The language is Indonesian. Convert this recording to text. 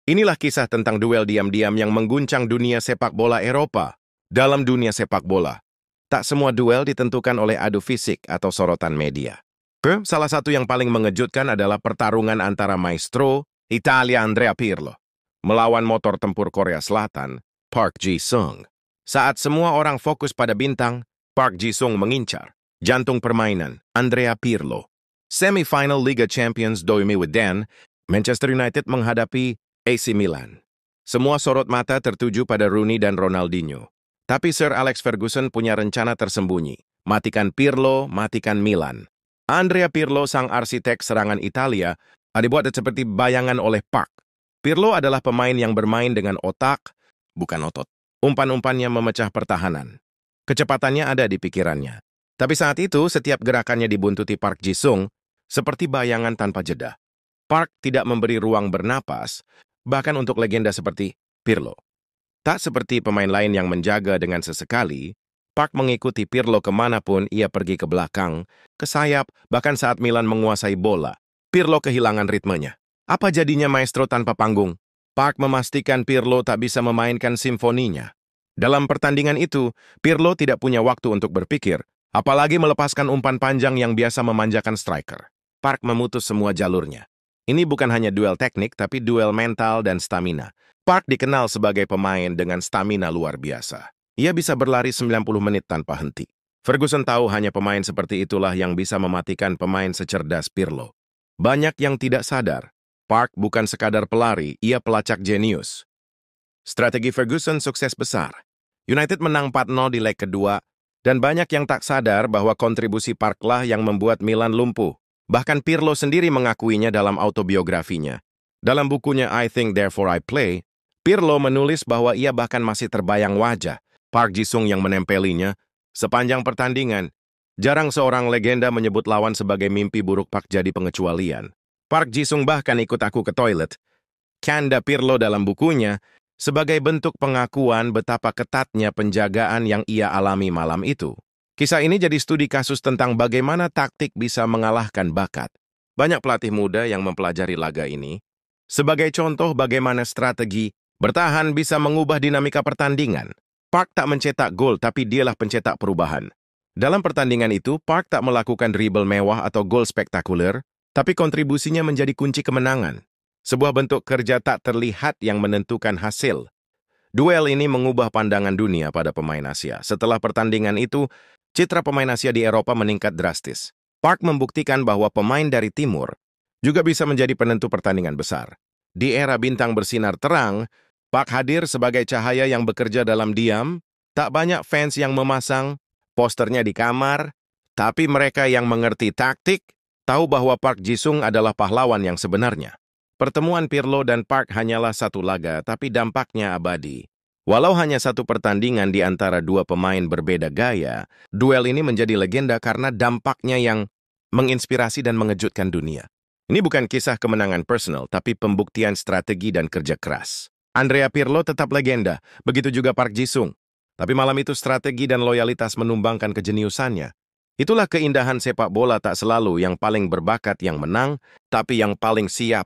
Inilah kisah tentang duel diam-diam yang mengguncang dunia sepak bola Eropa. Dalam dunia sepak bola, tak semua duel ditentukan oleh adu fisik atau sorotan media. Salah satu yang paling mengejutkan adalah pertarungan antara maestro Italia Andrea Pirlo melawan motor tempur Korea Selatan, Park Ji-sung. Saat semua orang fokus pada bintang, Park Ji-sung mengincar jantung permainan Andrea Pirlo. Semifinal Liga Champions 2010, Manchester United menghadapi AC Milan. Semua sorot mata tertuju pada Rooney dan Ronaldinho. Tapi Sir Alex Ferguson punya rencana tersembunyi. Matikan Pirlo, matikan Milan. Andrea Pirlo, sang arsitek serangan Italia, dibuat seperti bayangan oleh Park. Pirlo adalah pemain yang bermain dengan otak, bukan otot. Umpan-umpannya memecah pertahanan. Kecepatannya ada di pikirannya. Tapi saat itu, setiap gerakannya dibuntuti Park Ji-sung, seperti bayangan tanpa jeda. Park tidak memberi ruang bernapas, bahkan untuk legenda seperti Pirlo. Tak seperti pemain lain yang menjaga dengan sesekali, Park mengikuti Pirlo kemanapun ia pergi ke belakang, ke sayap, bahkan saat Milan menguasai bola. Pirlo kehilangan ritmenya. Apa jadinya maestro tanpa panggung? Park memastikan Pirlo tak bisa memainkan simfoninya. Dalam pertandingan itu, Pirlo tidak punya waktu untuk berpikir, apalagi melepaskan umpan panjang yang biasa memanjakan striker. Park memutus semua jalurnya. Ini bukan hanya duel teknik, tapi duel mental dan stamina. Park dikenal sebagai pemain dengan stamina luar biasa. Ia bisa berlari 90 menit tanpa henti. Ferguson tahu hanya pemain seperti itulah yang bisa mematikan pemain secerdas Pirlo. Banyak yang tidak sadar, Park bukan sekadar pelari, ia pelacak jenius. Strategi Ferguson sukses besar. United menang 4-0 di leg kedua, dan banyak yang tak sadar bahwa kontribusi Parklah yang membuat Milan lumpuh. Bahkan Pirlo sendiri mengakuinya dalam autobiografinya. Dalam bukunya I Think Therefore I Play, Pirlo menulis bahwa ia bahkan masih terbayang wajah Park Ji-sung yang menempelinya sepanjang pertandingan. Jarang seorang legenda menyebut lawan sebagai mimpi buruk Park jadi pengecualian. Park Ji-sung bahkan ikut aku ke toilet, canda Pirlo dalam bukunya, sebagai bentuk pengakuan betapa ketatnya penjagaan yang ia alami malam itu. Kisah ini jadi studi kasus tentang bagaimana taktik bisa mengalahkan bakat. Banyak pelatih muda yang mempelajari laga ini. Sebagai contoh bagaimana strategi bertahan bisa mengubah dinamika pertandingan. Park tak mencetak gol, tapi dialah pencetak perubahan. Dalam pertandingan itu, Park tak melakukan dribble mewah atau gol spektakuler, tapi kontribusinya menjadi kunci kemenangan. Sebuah bentuk kerja tak terlihat yang menentukan hasil. Duel ini mengubah pandangan dunia pada pemain Asia. Setelah pertandingan itu, citra pemain Asia di Eropa meningkat drastis. Park membuktikan bahwa pemain dari Timur juga bisa menjadi penentu pertandingan besar. Di era bintang bersinar terang, Park hadir sebagai cahaya yang bekerja dalam diam. Tak banyak fans yang memasang posternya di kamar, tapi mereka yang mengerti taktik tahu bahwa Park Ji-sung adalah pahlawan yang sebenarnya. Pertemuan Pirlo dan Park hanyalah satu laga, tapi dampaknya abadi. Walau hanya satu pertandingan di antara dua pemain berbeda gaya, duel ini menjadi legenda karena dampaknya yang menginspirasi dan mengejutkan dunia. Ini bukan kisah kemenangan personal, tapi pembuktian strategi dan kerja keras. Andrea Pirlo tetap legenda, begitu juga Park Ji-sung. Tapi malam itu strategi dan loyalitas menumbangkan kejeniusannya. Itulah keindahan sepak bola, tak selalu yang paling berbakat yang menang, tapi yang paling siap